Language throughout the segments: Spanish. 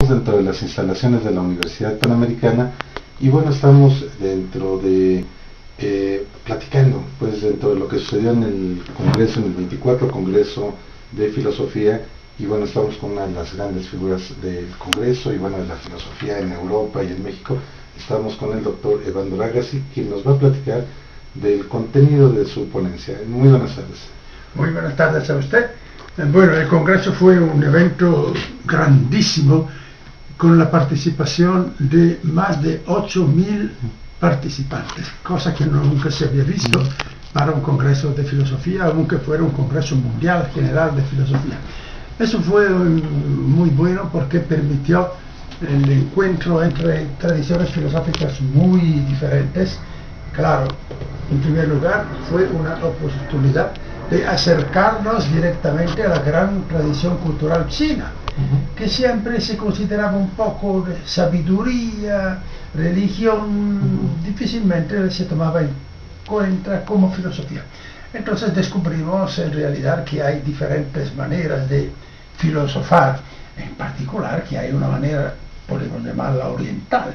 dentro de las instalaciones de la Universidad Panamericana y bueno, estamos dentro de platicando pues dentro de lo que sucedió en el Congreso, en el 24 Congreso de Filosofía, y bueno, estamos con una de las grandes figuras del Congreso y bueno, de la filosofía en Europa y en México. Estamos con el doctor Evandro Agassi, quien nos va a platicar del contenido de su ponencia. Muy buenas tardes. Muy buenas tardes a usted. Bueno, el Congreso fue un evento grandísimo con la participación de más de 8.000 participantes, cosa que nunca se había visto para un Congreso de Filosofía, aunque fuera un Congreso Mundial General de Filosofía. Eso fue muy bueno porque permitió el encuentro entre tradiciones filosóficas muy diferentes. Claro, en primer lugar, fue una oportunidad de acercarnos directamente a la gran tradición cultural china, que siempre se consideraba un poco de sabiduría, religión, difícilmente se tomaba en cuenta como filosofía. Entonces descubrimos en realidad que hay diferentes maneras de filosofar, en particular que hay una manera, podemos llamarla oriental,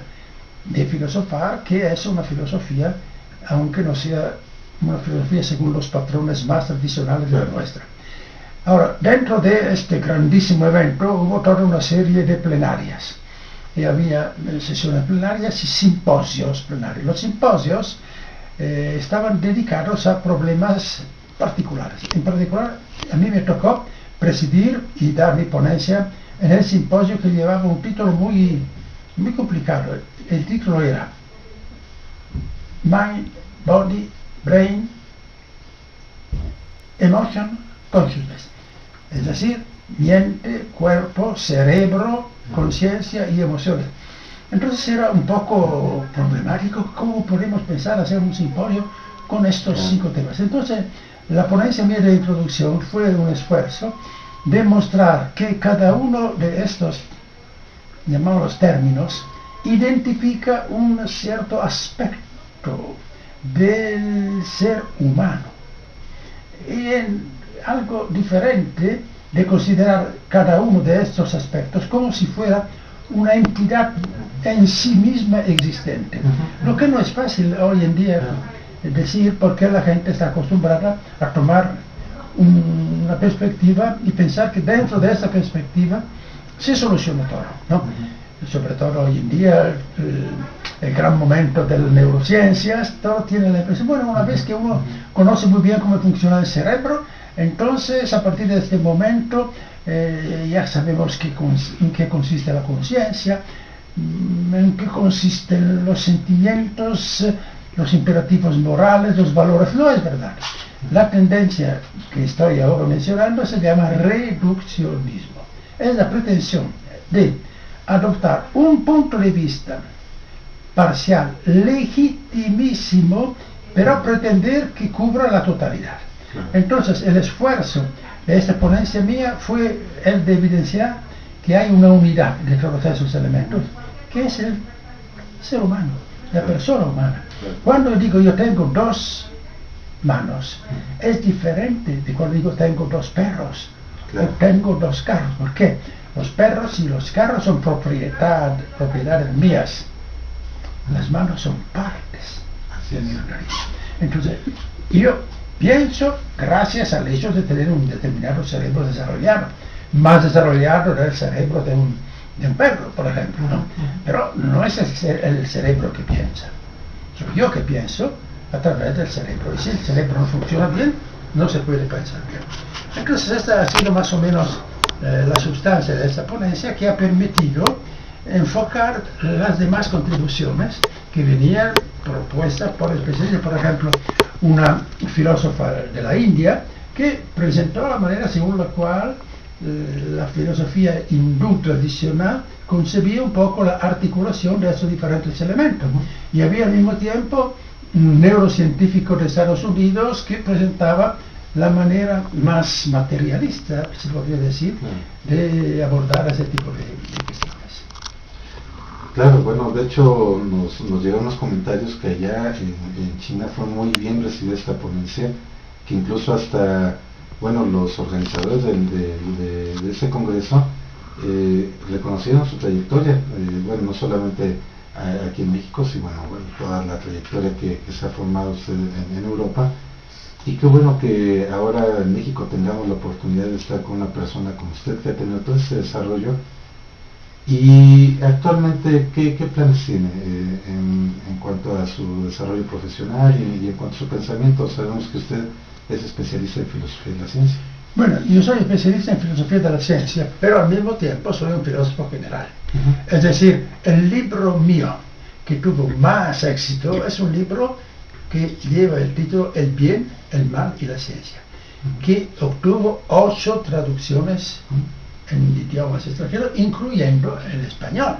de filosofar, que es una filosofía, aunque no sea una filosofía según los patrones más tradicionales de la nuestra. Ahora, dentro de este grandísimo evento hubo toda una serie de plenarias. Y había sesiones plenarias y simposios plenarios. Los simposios estaban dedicados a problemas particulares. En particular, a mí me tocó presidir y dar mi ponencia en el simposio que llevaba un título muy complicado. El título era Mind, Body, Brain, Emotion, Consciousness. Es decir, mente, cuerpo, cerebro, conciencia y emociones. Entonces era un poco problemático cómo podemos pensar hacer un simposio con estos 5 temas. Entonces, la ponencia mía de introducción fue un esfuerzo de mostrar que cada uno de estos, llamados términos, identifica un cierto aspecto del ser humano. Y en algo diferente de considerar cada uno de estos aspectos como si fuera una entidad en sí misma existente. Lo que no es fácil hoy en día decir, porque la gente está acostumbrada a tomar una perspectiva y pensar que dentro de esa perspectiva se soluciona todo, ¿no? Sobre todo hoy en día, el gran momento de las neurociencias, todo tiene la impresión, bueno, una vez que uno conoce muy bien cómo funciona el cerebro, entonces a partir de este momento ya sabemos en qué consiste la conciencia, en qué consisten los sentimientos, los imperativos morales, los valores. No es verdad. La tendencia que estoy ahora mencionando se llama reduccionismo. Es la pretensión de adoptar un punto de vista parcial, legitimísimo, pero pretender que cubra la totalidad. Entonces, el esfuerzo de esta ponencia mía fue el de evidenciar que hay una unidad de todos esos elementos, que es el ser humano, la persona humana. Cuando digo yo tengo 2 manos, es diferente de cuando digo tengo 2 perros, o tengo 2 carros. ¿Por qué? Los perros y los carros son propiedades mías. Las manos son partes de mi organismo. Entonces, yo pienso gracias al hecho de tener un determinado cerebro desarrollado, más desarrollado del cerebro de un perro, por ejemplo, ¿no? Pero no es el cerebro que piensa, soy yo que pienso a través del cerebro. Y si el cerebro no funciona bien, no se puede pensar bien. Entonces, esta ha sido más o menos la sustancia de esta ponencia, que ha permitido enfocar las demás contribuciones que venían propuestas por especialistas. Por ejemplo, una filósofa de la India que presentó la manera según la cual la filosofía hindú tradicional concebía un poco la articulación de esos diferentes elementos. Y había al mismo tiempo un neurocientífico de Estados Unidos que presentaba la manera más materialista, se podría decir, de abordar ese tipo de cuestiones. Claro, bueno, de hecho nos llegaron los comentarios que allá en China fue muy bien recibida esta ponencia, que incluso hasta, bueno, los organizadores de ese congreso reconocieron su trayectoria, bueno, no solamente aquí en México, sino bueno, toda la trayectoria que se ha formado usted en Europa. Y qué bueno que ahora en México tengamos la oportunidad de estar con una persona como usted que ha tenido todo ese desarrollo. Y actualmente, ¿qué planes tiene en cuanto a su desarrollo profesional y en cuanto a su pensamiento? Sabemos que usted es especialista en filosofía de la ciencia. Bueno, yo soy especialista en filosofía de la ciencia, pero al mismo tiempo soy un filósofo general. Es decir, el libro mío que tuvo más éxito es un libro que lleva el título El bien, el mal y la ciencia, que obtuvo 8 traducciones en idiomas extranjeros, incluyendo el español.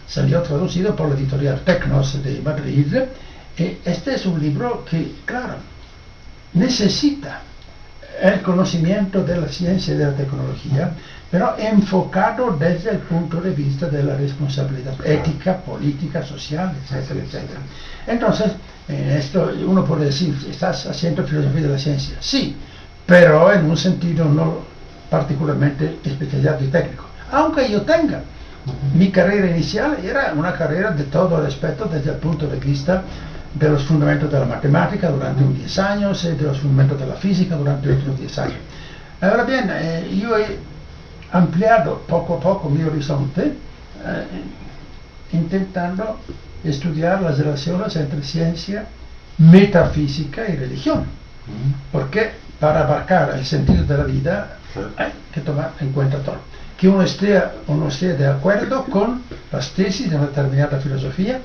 Salió traducido por la editorial Tecnos de Madrid. Este es un libro que, claro, necesita el conocimiento de la ciencia y de la tecnología, pero enfocado desde el punto de vista de la responsabilidad ética, política, social, etcétera, etcétera. Entonces, esto uno puede decir, ¿estás haciendo filosofía de la ciencia? Sí, pero en un sentido no particularmente especializado y técnico. Aunque yo tenga, mi carrera inicial era una carrera de todo respeto desde el punto de vista de los fundamentos de la matemática durante unos 10 años y de los fundamentos de la física durante otros 10 años. Ahora bien, yo he ampliado poco a poco mi horizonte intentando estudiar las relaciones entre ciencia, metafísica y religión. Porque para abarcar el sentido de la vida hay que tomar en cuenta todo. Que uno esté de acuerdo con las tesis de una determinada filosofía,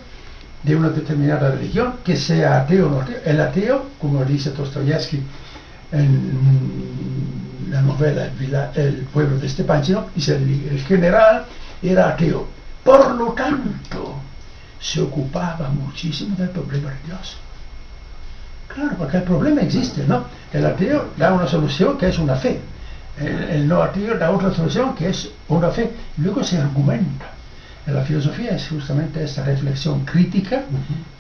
de una determinada religión, que sea ateo o no ateo. El ateo, como dice Dostoyevsky en la novela El pueblo de Stepanchino, dice el general era ateo. Por lo tanto, se ocupaba muchísimo del problema religioso. Claro, porque el problema existe, ¿no? El ateo da una solución que es una fe. El no ateo da otra solución que es una fe. Luego se argumenta. En la filosofía es justamente esta reflexión crítica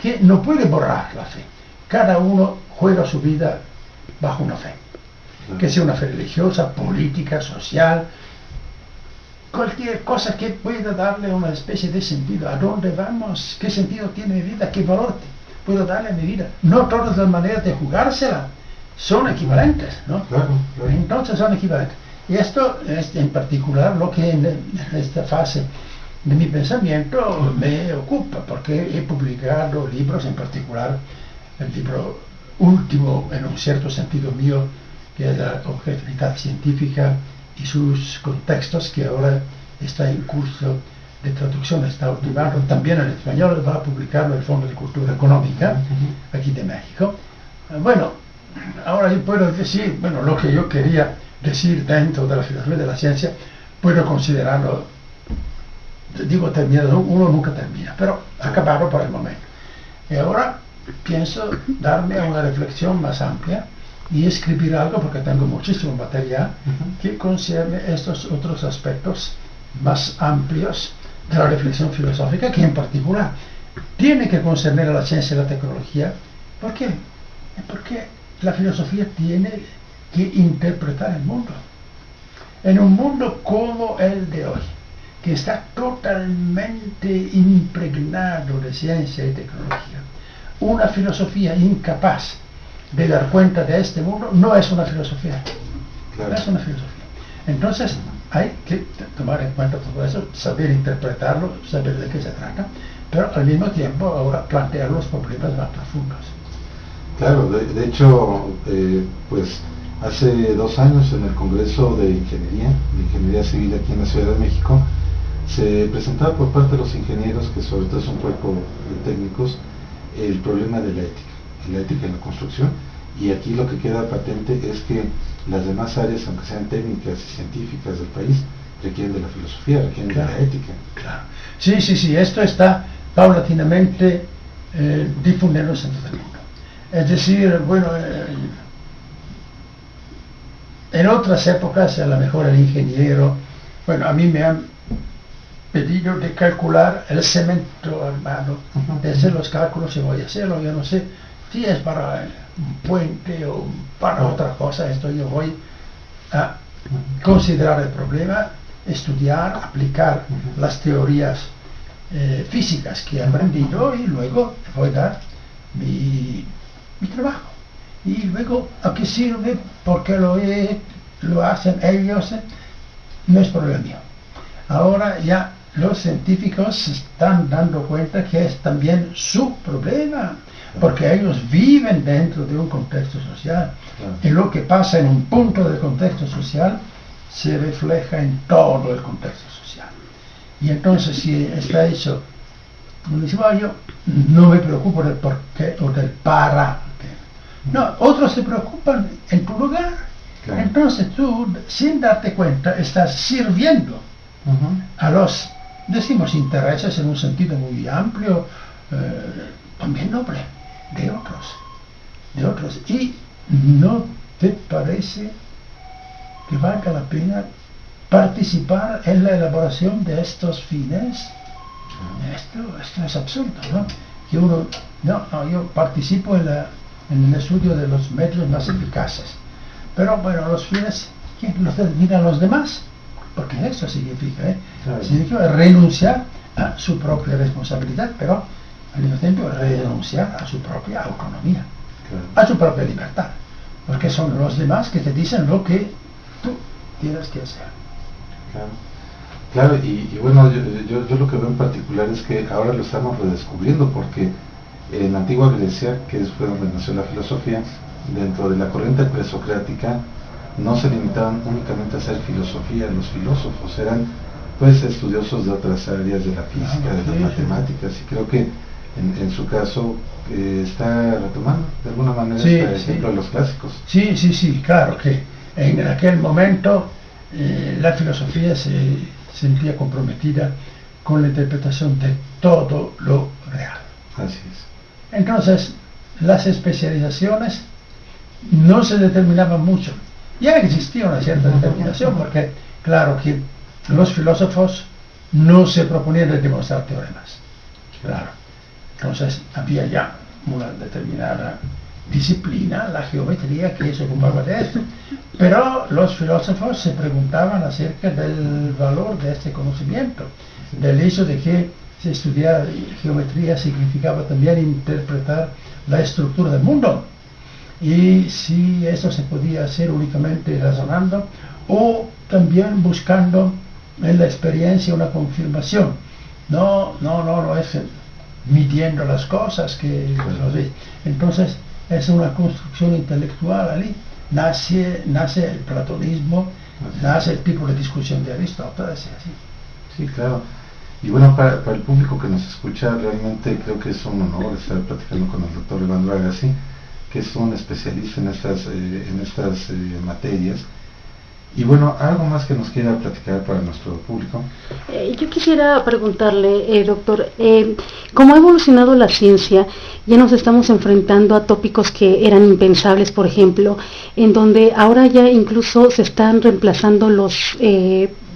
que no puede borrar la fe. Cada uno juega su vida bajo una fe. Que sea una fe religiosa, política, social, cualquier cosa que pueda darle una especie de sentido. ¿A dónde vamos? ¿Qué sentido tiene mi vida? ¿Qué valor puedo darle a mi vida? No todas las maneras de jugársela son equivalentes, ¿no? Claro. Entonces son equivalentes. Y esto es en particular lo que en esta fase de mi pensamiento me ocupa, porque he publicado libros, en particular el libro último, en un cierto sentido mío, que es la objetividad científica y sus contextos, que ahora está en curso de traducción, está ultimado también en español, va a publicarlo el Fondo de Cultura Económica, aquí de México. Bueno, ahora yo puedo decir, bueno, lo que yo quería decir dentro de la filosofía de la ciencia, puedo considerarlo, digo terminado, uno nunca termina, pero acabado por el momento. Y ahora pienso darme a una reflexión más amplia y escribir algo, porque tengo muchísimo material que concierne estos otros aspectos más amplios de la reflexión filosófica, que en particular tiene que concernir a la ciencia y la tecnología. ¿Por qué? Porque la filosofía tiene que interpretar el mundo. En un mundo como el de hoy, que está totalmente impregnado de ciencia y tecnología, una filosofía incapaz de dar cuenta de este mundo no es una filosofía. Claro. No es una filosofía. Entonces hay que tomar en cuenta todo eso, saber interpretarlo, saber de qué se trata, pero al mismo tiempo ahora plantear los problemas más profundos. Claro, de hecho, pues hace 2 años en el Congreso de Ingeniería Civil aquí en la Ciudad de México, se presentaba por parte de los ingenieros, que sobre todo es un cuerpo de técnicos, el problema de la ética en la construcción, y aquí lo que queda patente es que las demás áreas, aunque sean técnicas y científicas del país, requieren de la filosofía, requieren de la ética. Claro. Sí, esto está paulatinamente difundiéndose en todo el mundo. Es decir, bueno, en otras épocas a lo mejor el ingeniero, bueno, a mí me han pedido de calcular el cemento armado, de hacer los cálculos y voy a hacerlo, yo no sé si es para un puente o para otra cosa, esto yo voy a considerar el problema estudiar, aplicar las teorías físicas que he aprendido y luego voy a dar mi trabajo. Y luego, ¿a qué sirve? Porque lo hacen ellos, no es problema mío. Ahora ya los científicos se están dando cuenta que es también su problema, porque ellos viven dentro de un contexto social, y lo que pasa en un punto del contexto social se refleja en todo el contexto social. Y entonces, si está hecho, como dice, yo no me preocupo del por qué o del para qué. No, otros se preocupan en tu lugar. Claro. Entonces tú, sin darte cuenta, estás sirviendo a los, decimos, intereses en un sentido muy amplio, también noble, de otros. Y no te parece que valga la pena participar en la elaboración de estos fines. Esto es absurdo, ¿no? Que uno, yo participo en el estudio de los medios más eficaces, pero bueno, los fines, ¿quién los determinan los demás? Porque eso significa, significa renunciar a su propia responsabilidad, pero al mismo tiempo renunciar a su propia autonomía, a su propia libertad, porque son los demás que te dicen lo que tú tienes que hacer. Claro, y bueno, yo lo que veo en particular es que ahora lo estamos redescubriendo, porque en la antigua Grecia, que fue donde nació la filosofía, dentro de la corriente presocrática, no se limitaban únicamente a hacer filosofía. Los filósofos eran pues estudiosos de otras áreas de la física, de las matemáticas, y creo que en su caso está retomando de alguna manera este ejemplo de los clásicos. Sí, claro que en aquel momento la filosofía se sentía comprometida con la interpretación de todo lo real. Así es. Entonces, las especializaciones no se determinaban mucho. Ya existía una cierta determinación, porque claro que los filósofos no se proponían de demostrar teoremas. Claro. Entonces había ya una determinada disciplina, la geometría, que se ocupaba de esto. Pero los filósofos se preguntaban acerca del valor de este conocimiento, del hecho de que si estudiar geometría significaba también interpretar la estructura del mundo. Y si eso se podía hacer únicamente razonando o también buscando en la experiencia una confirmación. No es midiendo las cosas que los ve. Entonces es una construcción intelectual allí. Nace el platonismo, nace el tipo de discusión de Aristóteles, así. Sí, claro. Y bueno, para el público que nos escucha, realmente creo que es un honor estar platicando con el doctor Evandro Agassi, que es un especialista en estas materias. Y bueno, algo más que nos quiera platicar para nuestro público. Yo quisiera preguntarle, doctor, ¿cómo ha evolucionado la ciencia? Ya nos estamos enfrentando a tópicos que eran impensables, por ejemplo, en donde ahora ya incluso se están reemplazando los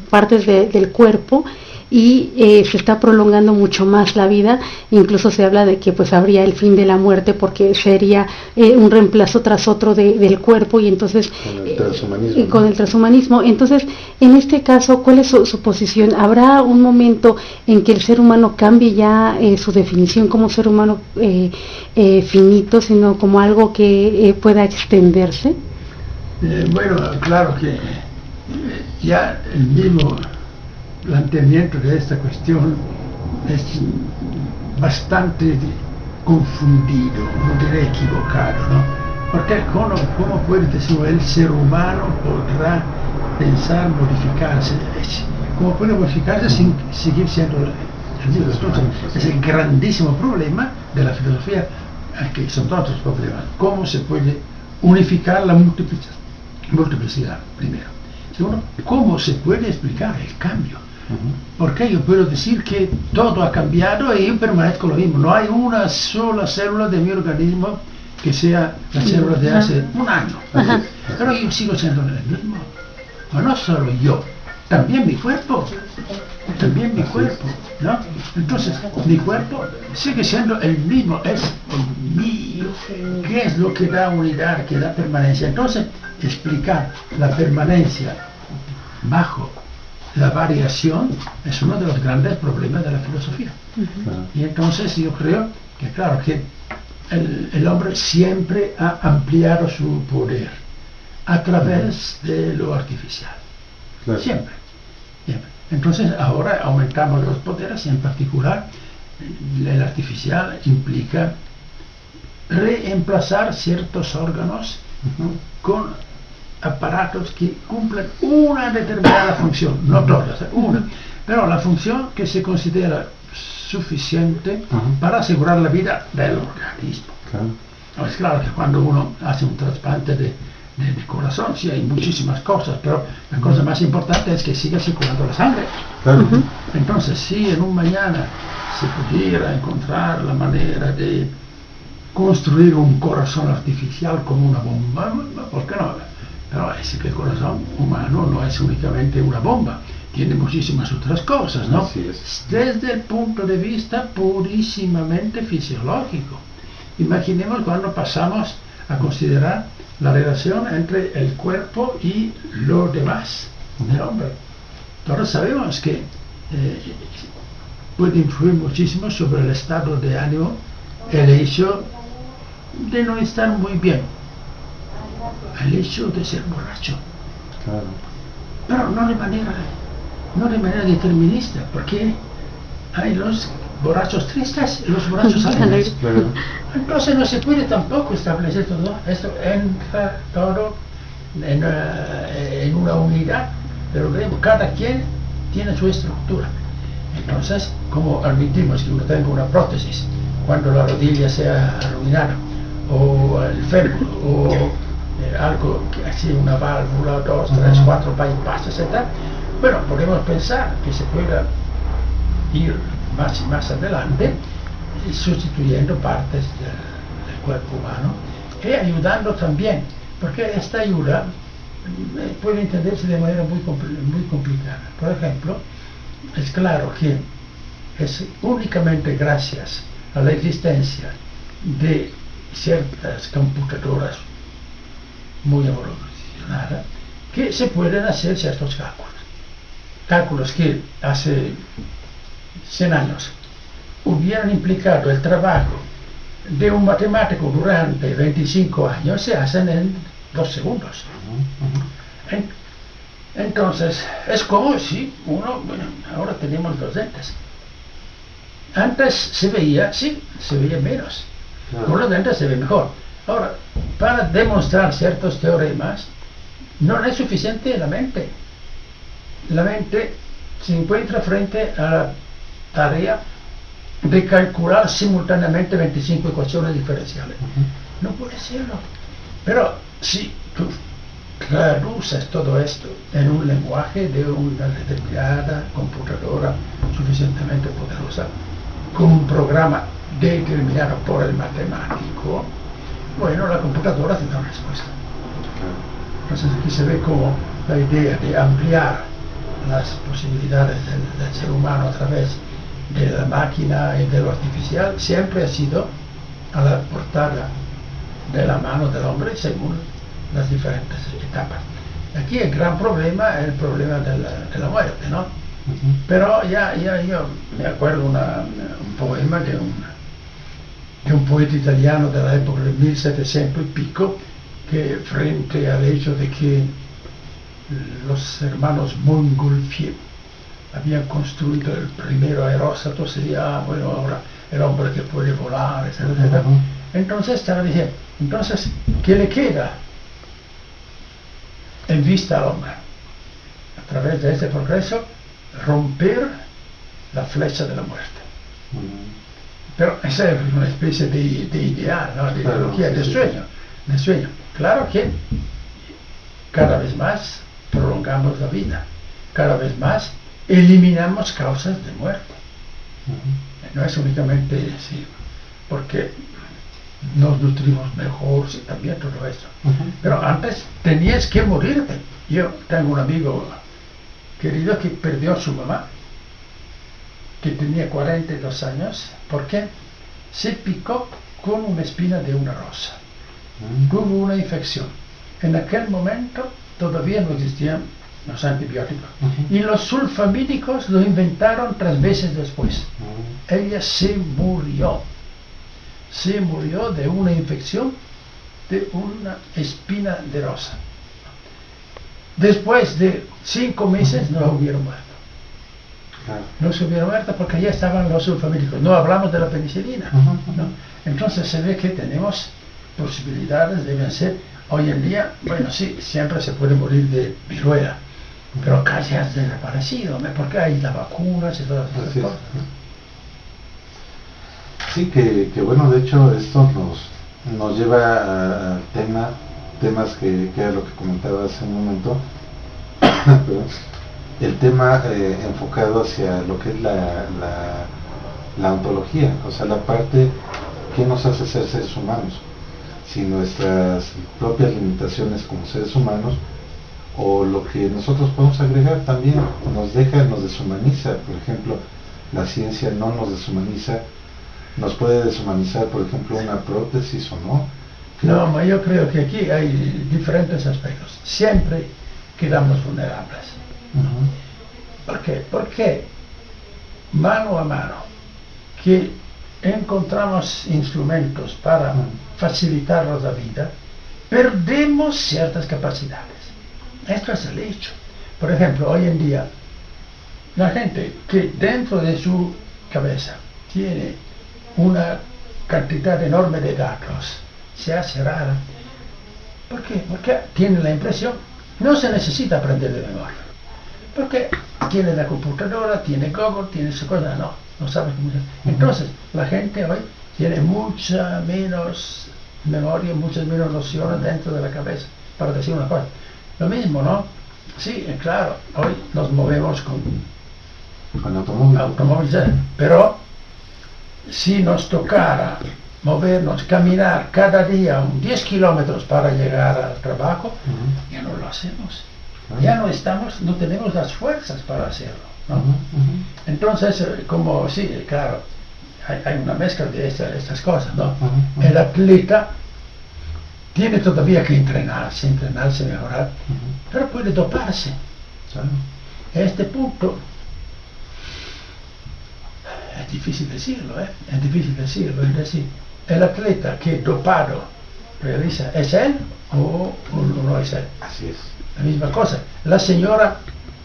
partes del cuerpo y se está prolongando mucho más la vida. Incluso se habla de que pues habría el fin de la muerte, porque sería un reemplazo tras otro del cuerpo, y entonces con el transhumanismo. Entonces, en este caso, ¿cuál es su posición? ¿Habrá un momento en que el ser humano cambie ya su definición como ser humano finito, sino como algo que pueda extenderse? Bueno, claro que ya el mismo planteamiento de esta cuestión es bastante confundido, no diré equivocado, ¿no? Porque ¿cómo puede decir el ser humano podrá pensar modificarse? ¿Cómo puede modificarse sin seguir siendo el mismo? Entonces, es el grandísimo problema de la filosofía, que son otros problemas. ¿Cómo se puede unificar la multiplicidad, primero? Segundo, ¿cómo se puede explicar el cambio? Porque yo puedo decir que todo ha cambiado y yo permanezco lo mismo. No hay una sola célula de mi organismo que sea la célula de hace un año. Pero yo sigo siendo el mismo. Pero no solo yo, también mi cuerpo. ¿No? Entonces, mi cuerpo sigue siendo el mismo, es el mío. ¿Qué es lo que da unidad, que da permanencia? Entonces, explicar la permanencia bajo la variación es uno de los grandes problemas de la filosofía. Y entonces yo creo que, claro, que el hombre siempre ha ampliado su poder a través de lo artificial. Claro. Siempre. Entonces ahora aumentamos los poderes y en particular el artificial implica reemplazar ciertos órganos con aparatos que cumplen una determinada función, no todas, una, pero la función que se considera suficiente para asegurar la vida del organismo. Es claro que cuando uno hace un trasplante de corazón, sí hay muchísimas cosas, pero la cosa más importante es que siga circulando la sangre. Entonces, si en un mañana se pudiera encontrar la manera de construir un corazón artificial como una bomba, ¿por qué no? Pero es que el corazón humano no es únicamente una bomba, tiene muchísimas otras cosas, ¿no? Desde el punto de vista purísimamente fisiológico. Imaginemos cuando pasamos a considerar la relación entre el cuerpo y lo demás del hombre. Todos sabemos que puede influir muchísimo sobre el estado de ánimo el hecho de no estar muy bien, el hecho de ser borracho. Pero no de manera determinista, porque hay los borrachos tristes y los borrachos alegres. Entonces no se puede tampoco establecer todo esto, entra todo en una unidad, pero cada quien tiene su estructura. Entonces, como admitimos que uno tenga una prótesis cuando la rodilla se ha arruinado, o el fémur, o algo que así, una válvula, 2, 3, 4 bypasses, etc. Bueno, podemos pensar que se pueda ir más y más adelante sustituyendo partes del cuerpo humano y ayudando también, porque esta ayuda puede entenderse de manera muy complicada. Por ejemplo, es claro que es únicamente gracias a la existencia de ciertas computadoras muy evolucionadas que se pueden hacer ciertos cálculos que hace 100 años hubieran implicado el trabajo de un matemático durante 25 años, se hacen en 2 segundos. Entonces, es como si uno, bueno, ahora tenemos 2 dentes. Antes se veía menos. Con los dentes se ve mejor. Ahora, para demostrar ciertos teoremas, no es suficiente la mente. La mente se encuentra frente a la tarea de calcular simultáneamente 25 ecuaciones diferenciales. No puede serlo. Pero si tú traduces todo esto en un lenguaje de una determinada computadora suficientemente poderosa, con un programa determinado por el matemático, bueno, la computadora tendrá una respuesta. Entonces aquí se ve como la idea de ampliar las posibilidades del ser humano a través de la máquina y de lo artificial siempre ha sido a la portada de la mano del hombre según las diferentes etapas. Aquí el gran problema es el problema de la muerte, ¿no? Pero ya yo me acuerdo un poema de un poeta italiano de la época de 1700 y pico, que frente al hecho de que los hermanos Montgolfier habían construido el primero aeróstato, sería, bueno, ahora el hombre que puede volar, etc. Entonces estaba diciendo, entonces, ¿qué le queda en vista al hombre? A través de este progreso, romper la flecha de la muerte. Pero esa es una especie de ideal, ¿no? De ideología, de sueño. Claro que cada vez más prolongamos la vida, cada vez más eliminamos causas de muerte. No es únicamente porque nos nutrimos mejor, sí, también todo esto. Pero antes tenías que morirte. Yo tengo un amigo querido que perdió a su mamá, que tenía 42 años, porque se picó con una espina de una rosa. Tuvo una infección. En aquel momento todavía no existían los antibióticos. Y los sulfamídicos lo inventaron 3 meses después. Ella se murió de una infección de una espina de rosa. Después de 5 meses no hubieron muerto. No se hubiera muerto porque ya estaban los sulfamídicos. No hablamos de la penicilina, ¿no? Entonces se ve que tenemos posibilidades de vencer. Hoy en día, bueno, sí, siempre se puede morir de viruela, pero casi ha desaparecido, ¿no? Porque hay las vacunas y todas esas cosas. Sí, que bueno, de hecho esto nos lleva a temas que era lo que comentaba hace un momento, el tema enfocado hacia lo que es la ontología, o sea, la parte que nos hace ser seres humanos, si nuestras propias limitaciones como seres humanos o lo que nosotros podemos agregar también nos deshumaniza. Por ejemplo, la ciencia no nos deshumaniza, nos puede deshumanizar, por ejemplo, una prótesis o no. No, yo creo que aquí hay diferentes aspectos. Siempre quedamos vulnerables. ¿Por qué? Porque mano a mano que encontramos instrumentos para facilitarnos la vida, perdemos ciertas capacidades. Esto es el hecho. Por ejemplo, hoy en día, la gente que dentro de su cabeza tiene una cantidad enorme de datos, se hace rara. ¿Por qué? Porque tiene la impresión, no se necesita aprender de memoria. Porque tiene la computadora, tiene Google, tiene esa cosa, no sabe cómo se... Entonces, la gente hoy tiene mucha menos memoria, muchas menos nociones dentro de la cabeza para decir una cosa. Lo mismo, ¿no? Sí, claro, hoy nos movemos con automóviles, pero si nos tocara movernos, caminar cada día 10 kilómetros para llegar al trabajo, ya no lo hacemos. Ya no tenemos las fuerzas para hacerlo, ¿no? Entonces, como sí, claro, hay una mezcla de estas cosas, ¿no? El atleta tiene todavía que entrenarse, mejorar, pero puede doparse. A este punto es difícil decirlo, es difícil decirlo, es decir, el atleta que dopado realiza, ¿es él o no es él? Así es. La misma cosa, la señora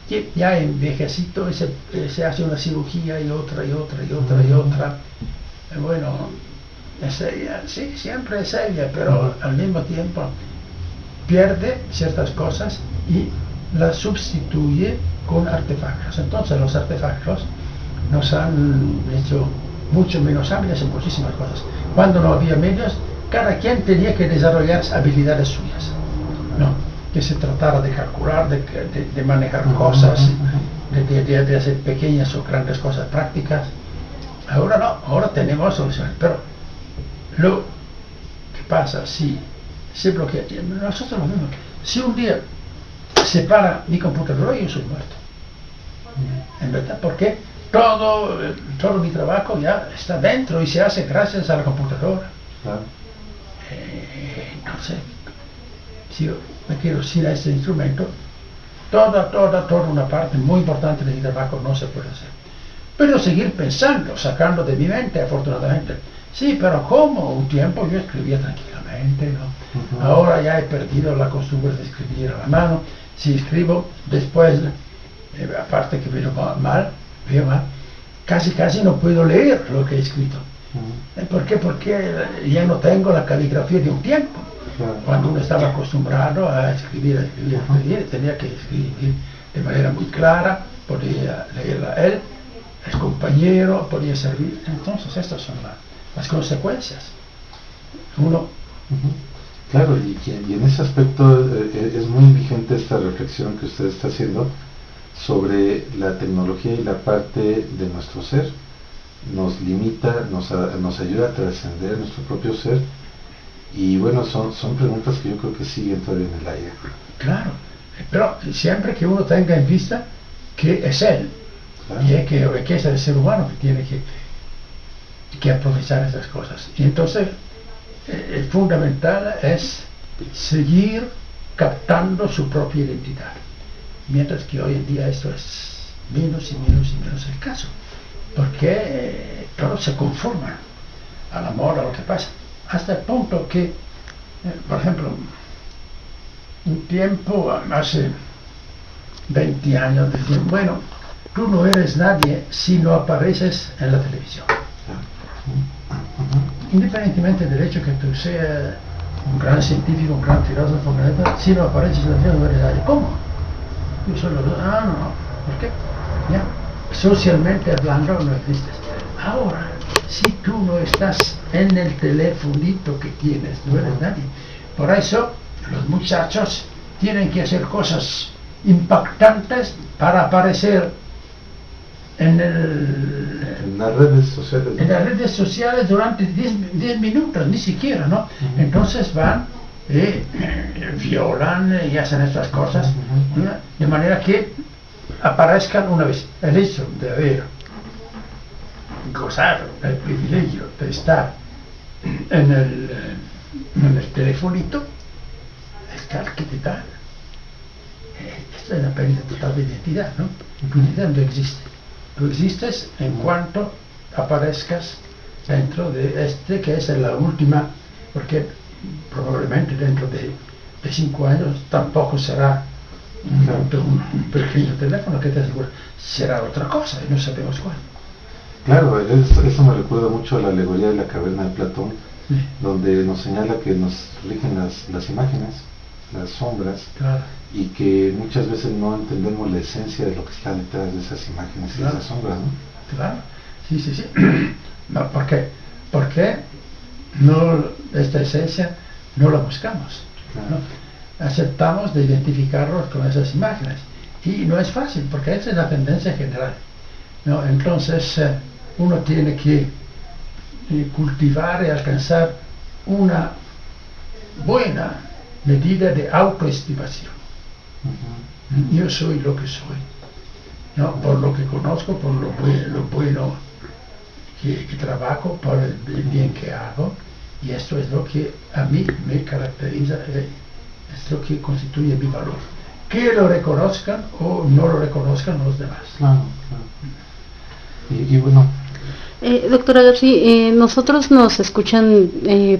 que ya envejecito se hace una cirugía y otra. Bueno, es ella, sí, siempre es ella, pero al mismo tiempo pierde ciertas cosas y las sustituye con artefactos. Entonces los artefactos nos han hecho mucho menos hábiles en muchísimas cosas. Cuando no había medios, cada quien tenía que desarrollar habilidades suyas, ¿no? Que se tratara de calcular, de manejar cosas, de hacer pequeñas o grandes cosas prácticas. Ahora no, ahora tenemos soluciones, pero lo que pasa si se bloquea, nosotros lo mismo, si un día se para mi computadora, yo soy muerto, en verdad, porque todo mi trabajo ya está dentro y se hace gracias a la computadora. Entonces, si yo me quiero ir a este instrumento, toda una parte muy importante de mi trabajo no se puede hacer. Pero seguir pensando, sacando de mi mente, afortunadamente. Sí, pero ¿cómo? Un tiempo yo escribía tranquilamente, ¿no? Ahora ya he perdido la costumbre de escribir a la mano. Si escribo después, aparte que veo mal, casi no puedo leer lo que he escrito. ¿Por qué? Porque ya no tengo la caligrafía de un tiempo. Cuando uno estaba acostumbrado a escribir, tenía que escribir de manera muy clara, podía leerla él, el compañero, podía servir. Entonces estas son las consecuencias. Claro, y en ese aspecto es muy vigente esta reflexión que usted está haciendo sobre la tecnología y la parte de nuestro ser. Nos limita, nos ayuda a trascender nuestro propio ser. Y bueno, son preguntas que yo creo que siguen todavía en el aire. Claro, pero siempre que uno tenga en vista que es él, y que es el ser humano que tiene que aprovechar esas cosas. Y entonces, el fundamental es seguir captando su propia identidad. mientras que hoy en día esto es menos y menos y menos el caso, porque todos se conforman al amor, a lo que pasa, hasta el punto que, por ejemplo, un tiempo, hace 20 años, decían, bueno, tú no eres nadie si no apareces en la televisión. Independientemente del hecho que tú seas un gran científico, un gran filósofo, si no apareces en la televisión no eres nadie. ¿Cómo? Yo solo, no, ¿por qué? Ya, socialmente hablando no existes. Ahora, si tú no estás en el telefonito que tienes, no eres nadie. Por eso, los muchachos tienen que hacer cosas impactantes para aparecer en las redes sociales. En las redes sociales durante 10 minutos, ni siquiera, ¿no? Entonces van, violan y hacen estas cosas, de manera que aparezcan una vez. El hecho de haber gozado el privilegio de estar en el telefonito es tal que te da. Esto es la pérdida total de identidad, ¿no? Tu identidad no existe. Tú existes en cuanto aparezcas dentro de que es la última, porque probablemente dentro de 5 años tampoco será un pequeño teléfono que te asegura, será otra cosa y no sabemos cuál. Claro, eso me recuerda mucho a la alegoría de la caverna de Platón, sí, donde nos señala que nos rigen las imágenes, las sombras, claro, y que muchas veces no entendemos la esencia de lo que está detrás de esas imágenes, claro, y esas sombras, ¿no? Claro, sí. No, ¿por qué? Porque no, esta esencia no la buscamos, claro, ¿no? Aceptamos de identificarnos con esas imágenes y no es fácil porque esa es la tendencia general, ¿no? Entonces uno tiene que cultivar y alcanzar una buena medida de autoestimación. Yo soy lo que soy, ¿no? Por lo que conozco, por lo bueno que trabajo, por el bien que hago, y esto es lo que a mí me caracteriza, es lo que constituye mi valor. Que lo reconozcan o no lo reconozcan los demás. Claro. Y bueno. Doctora García, nosotros nos escuchan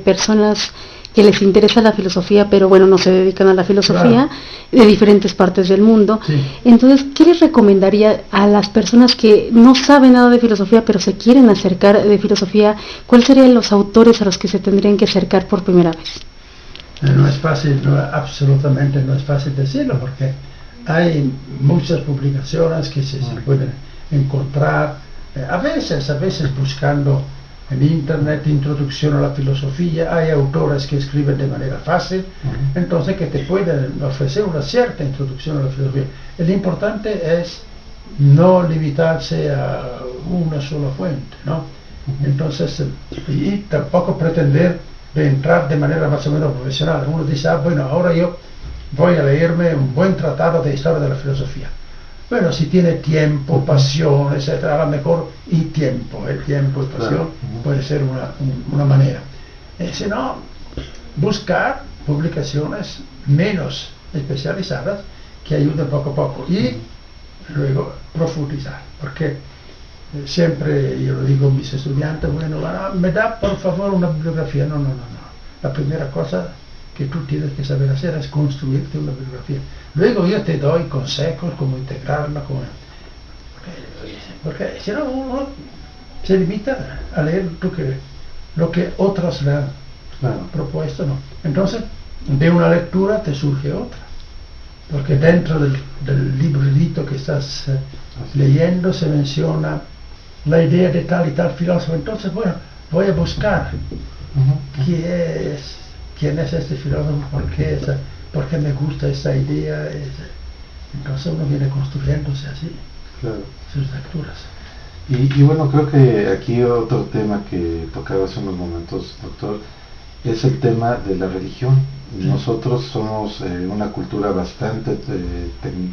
personas que les interesa la filosofía, pero bueno, no se dedican a la filosofía, claro, de diferentes partes del mundo. Sí. Entonces, ¿qué les recomendaría a las personas que no saben nada de filosofía, pero se quieren acercar de filosofía? ¿Cuáles serían los autores a los que se tendrían que acercar por primera vez? No es fácil, absolutamente no es fácil decirlo, porque hay muchas publicaciones que se pueden encontrar, a veces buscando en internet introducción a la filosofía. Hay autores que escriben de manera fácil, entonces que te pueden ofrecer una cierta introducción a la filosofía. El importante es no limitarse a una sola fuente, ¿no? Entonces, y tampoco pretender de entrar de manera más o menos profesional. Uno dice, bueno, ahora yo voy a leerme un buen tratado de historia de la filosofía. Bueno, si tiene tiempo, pasión, etcétera, a lo mejor el tiempo y pasión puede ser una manera. Si no, buscar publicaciones menos especializadas que ayuden poco a poco y luego profundizar, porque siempre yo lo digo a mis estudiantes, bueno, me da por favor una bibliografía. No. La primera cosa que tú tienes que saber hacer es construirte una bibliografía. Luego yo te doy consejos cómo integrarla, porque si no uno se limita a leer lo que otros le han propuesto, ¿no? Entonces de una lectura te surge otra, porque dentro del librito que estás leyendo se menciona la idea de tal y tal filósofo. Entonces, bueno, voy a buscar quién es este filósofo, por qué me gusta esa idea. Entonces uno viene construyéndose así, claro, sus lecturas. Y bueno, creo que aquí otro tema que tocaba hace unos momentos, doctor, es el tema de la religión. Sí. Nosotros somos una cultura bastante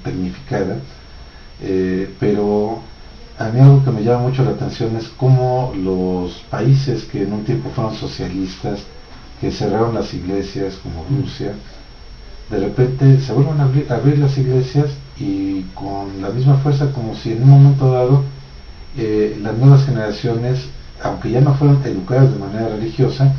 tecnificada, pero a mí algo que me llama mucho la atención es cómo los países que en un tiempo fueron socialistas, que cerraron las iglesias, como Rusia, de repente se vuelven a abrir las iglesias y con la misma fuerza, como si en un momento dado las nuevas generaciones, aunque ya no fueron educadas de manera religiosa,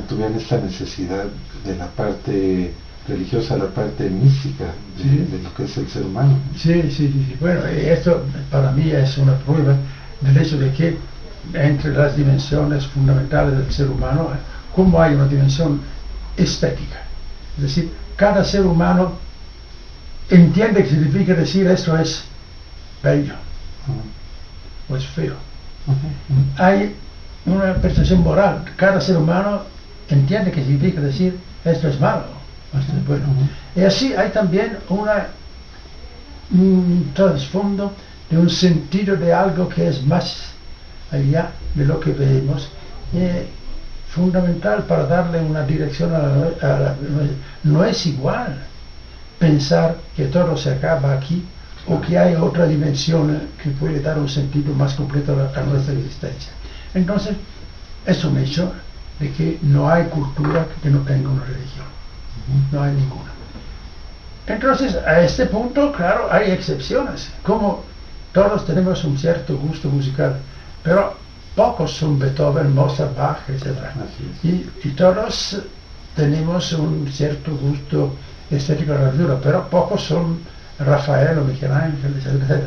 tuvieran esta necesidad de la parte religiosa, la parte mística de lo que es el ser humano. Sí. Bueno, esto para mí es una prueba del hecho de que entre las dimensiones fundamentales del ser humano, como hay una dimensión estética. Es decir, cada ser humano entiende que significa decir esto es bello o es feo. Hay una percepción moral. Cada ser humano entiende que significa decir esto es malo o esto es bueno. Y así hay también un trasfondo de un sentido de algo que es más allá de lo que vemos, fundamental para darle una dirección no es igual pensar que todo se acaba aquí o que hay otra dimensión que puede dar un sentido más completo a nuestra existencia. Entonces, es un hecho de que no hay cultura que no tenga una religión, no hay ninguna. Entonces, a este punto, claro, hay excepciones, como todos tenemos un cierto gusto musical, pero pocos son Beethoven, Mozart, Bach, etc. Y todos tenemos un cierto gusto estético de la cultura, pero pocos son Rafael o Michelangelo, etc.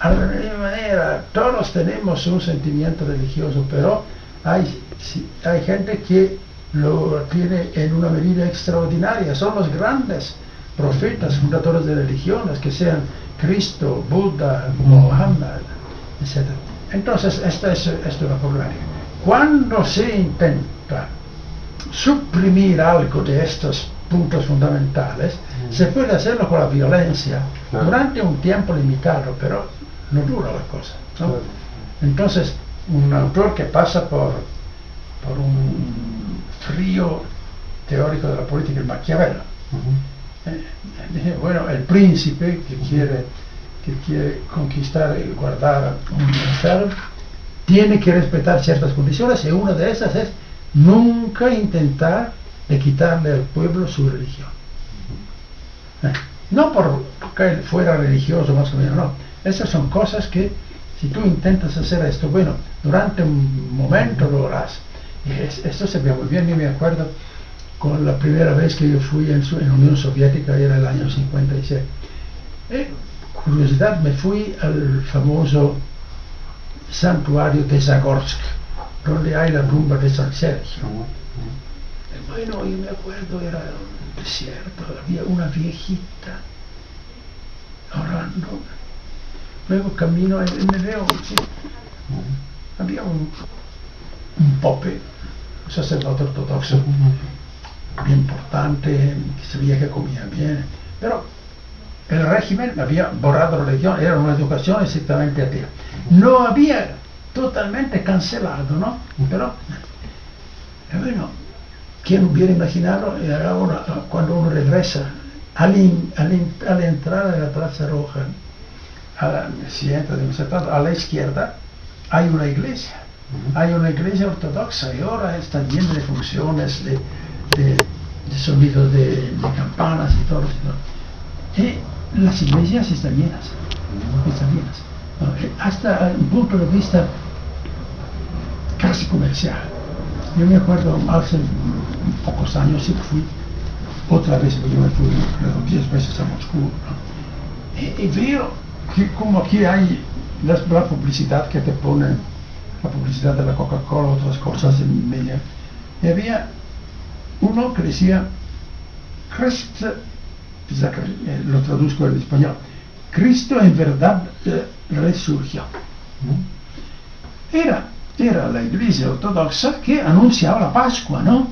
A la misma manera, todos tenemos un sentimiento religioso, pero hay gente que lo tiene en una medida extraordinaria. Son los grandes profetas, fundadores de religiones, que sean Cristo, Buda, Mohammed, etc. Entonces, esta es una problemática. Cuando se intenta suprimir algo de estos puntos fundamentales, se puede hacerlo con la violencia durante un tiempo limitado, pero no dura la cosa, ¿no? Entonces, un autor que pasa por un frío teórico de la política, el Maquiavelo, bueno, el príncipe que quiere conquistar y guardar un estado tiene que respetar ciertas condiciones, y una de esas es nunca intentar de quitarle al pueblo su religión. No porque él fuera religioso más o menos, no. Esas son cosas que si tú intentas hacer esto, bueno, durante un momento lo harás. Y esto se ve muy bien. Yo me acuerdo con la primera vez que yo fui en Unión Soviética, era el año 56. Curiosidad, me fui al famoso santuario de Zagorsk, donde hay la tumba de San Sergio. Bueno, yo me acuerdo, era un desierto, había una viejita orando. Luego camino y me veo, sí, había un pope, un sacerdote ortodoxo, bien importante, que sabía que comía bien, pero el régimen había borrado la religión, era una educación exactamente atea. No había totalmente cancelado, ¿no? Pero, bueno, ¿quién hubiera imaginado ahora, cuando uno regresa a la entrada de la Plaza Roja, si entra de un sector, a la izquierda hay una iglesia, ortodoxa, y ahora está llena de funciones, de sonidos de campanas y todo. Y las iglesias están llenas, hasta un punto de vista casi comercial. Yo me acuerdo hace pocos años sí fui otra vez, yo me fui 10 veces a Moscú, ¿no? Y veo que como aquí hay la publicidad que te ponen, la publicidad de la Coca-Cola, otras cosas en medio, y había uno que decía Cristo, lo traduzco en español, Cristo en verdad resurgió. Era la iglesia ortodoxa que anunciaba la Pascua, ¿no?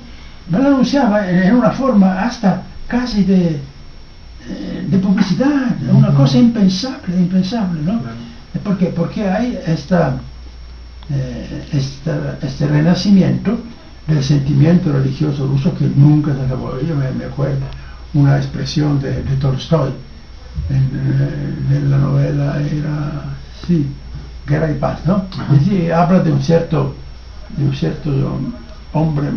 No la anunciaba en una forma hasta casi de publicidad, una cosa impensable, ¿no? Porque hay este renacimiento del sentimiento religioso ruso que nunca se acabó. Yo me acuerdo una expresión de Tolstoy en la novela, era, sí, Guerra y Paz, ¿no? Y habla de un cierto hombre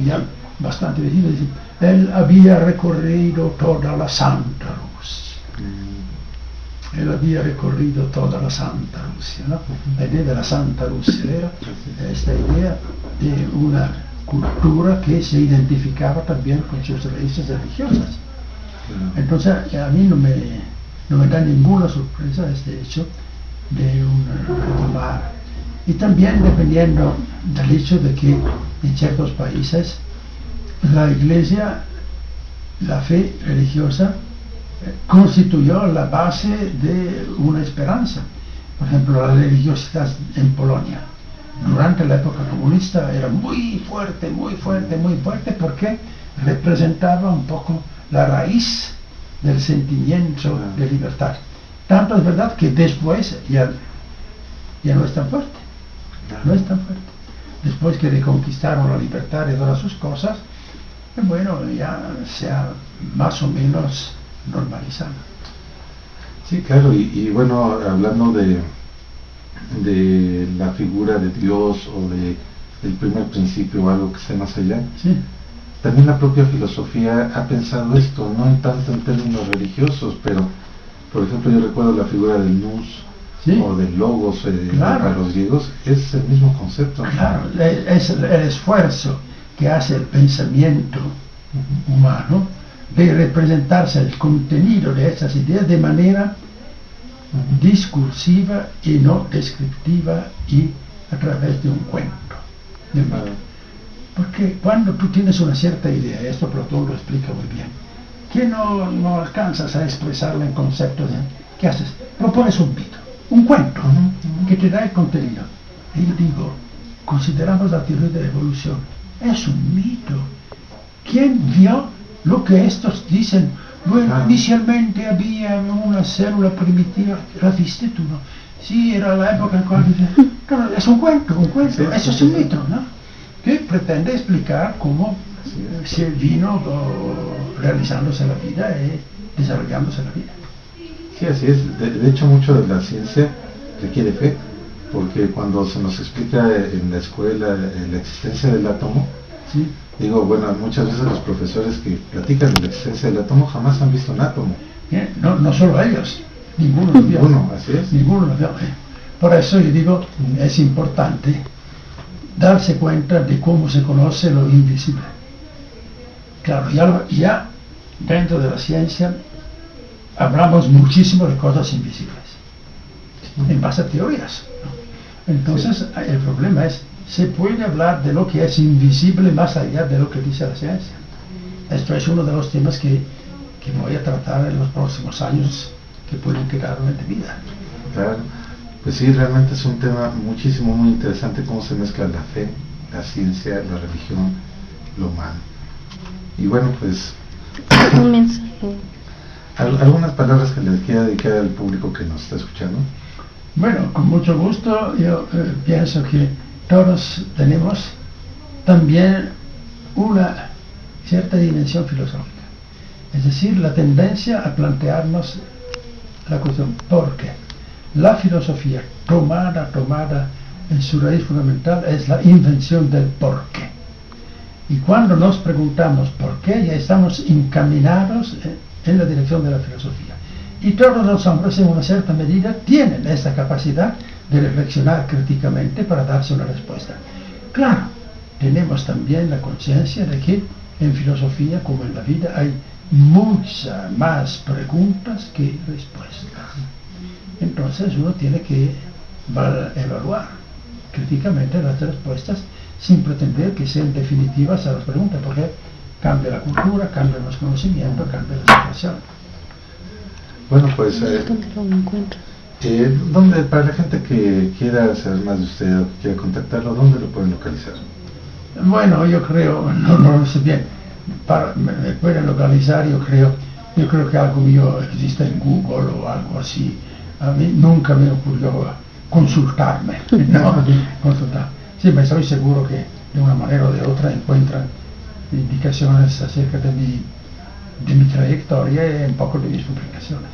ya bastante viejo, dice, él había recorrido toda la Santa Rusia. Él había recorrido toda la Santa Rusia, ¿no? La idea de la Santa Rusia era esta idea de una cultura que se identificaba también con sus raíces religiosas. Entonces a mí no me da ninguna sorpresa este hecho de un retomar. Y también dependiendo del hecho de que en ciertos países la Iglesia, la fe religiosa, constituyó la base de una esperanza. Por ejemplo, la religiosidad en Polonia durante la época comunista era muy fuerte, porque representaba un poco la raíz del sentimiento de libertad. Tanto es verdad que después ya no es tan fuerte, Después que reconquistaron la libertad y todas sus cosas, bueno, ya se ha más o menos normalizado. Sí, claro, y bueno, hablando de la figura de Dios o del primer principio o algo que esté más allá, sí. También la propia filosofía ha pensado esto, no en tanto en términos religiosos, pero por ejemplo yo recuerdo la figura del nous, ¿sí? O del logos claro. Para los griegos, es el mismo concepto. Claro, es el esfuerzo que hace el pensamiento humano de representarse el contenido de esas ideas de manera discursiva y no descriptiva y a través de un cuento. Porque cuando tú tienes una cierta idea, esto Platón lo explica muy bien, que no alcanzas a expresarla en conceptos, ¿qué haces? Propones un mito, un cuento que te da el contenido. Y yo digo, consideramos la teoría de la evolución, es un mito. ¿Quién vio lo que estos dicen? Bueno, inicialmente había una célula primitiva, ¿la viste tú, no? Sí, era la época en cual... Claro, es un cuento, sí, eso es un mito, ¿no? Que pretende explicar cómo se vino realizándose la vida y desarrollándose la vida. Sí, así es. De hecho, mucho de la ciencia requiere fe, porque cuando se nos explica en la escuela la existencia del átomo, sí. Digo, bueno, muchas veces los profesores que platican de la existencia del átomo jamás han visto un átomo. No solo ellos, ninguno lo vio. Ninguno, así es. Ninguno lo vio. Por eso yo digo, es importante darse cuenta de cómo se conoce lo invisible. Claro, ya dentro de la ciencia hablamos muchísimo de cosas invisibles, en base a teorías, ¿no? Entonces, el problema es, ¿se puede hablar de lo que es invisible más allá de lo que dice la ciencia? Esto es uno de los temas que voy a tratar en los próximos años, que pueden quedarme de vida. Claro. Pues sí, realmente es un tema muy interesante, cómo se mezcla la fe, la ciencia, la religión, lo humano. Y bueno, pues... Un mensaje. ¿Algunas palabras que les quiera dedicar al público que nos está escuchando? Bueno, con mucho gusto. Yo pienso que todos tenemos también una cierta dimensión filosófica. Es decir, la tendencia a plantearnos la cuestión ¿por qué? La filosofía tomada en su raíz fundamental es la invención del por qué. Y cuando nos preguntamos por qué, ya estamos encaminados en la dirección de la filosofía. Y todos los hombres en una cierta medida tienen esta capacidad de reflexionar críticamente para darse una respuesta. Claro, tenemos también la conciencia de que en filosofía como en la vida hay muchas más preguntas que respuestas. Entonces uno tiene que evaluar críticamente las respuestas sin pretender que sean definitivas a las preguntas, porque cambia la cultura, cambian los conocimientos, cambia la situación. Bueno, pues ¿dónde, para la gente que quiera saber más de usted, quiera contactarlo, ¿dónde lo pueden localizar? Bueno, yo creo, no lo sé bien, me pueden localizar, yo creo que algo mío existe en Google o algo así. A mí nunca me ocurrió consultarme, ¿no? Sí, me estoy seguro que de una manera o de otra encuentran indicaciones acerca de mi trayectoria y un poco de mis publicaciones.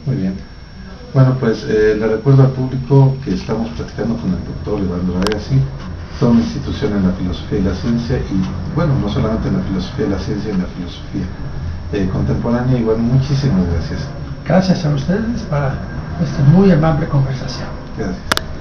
Muy bien. Bueno, pues le recuerdo al público que estamos platicando con el doctor Evandro Agassi, toda una institución en la filosofía y la ciencia, y bueno, no solamente en la filosofía y la ciencia, en la filosofía contemporánea, y bueno, muchísimas gracias. Gracias a ustedes para esta muy amable conversación. Gracias.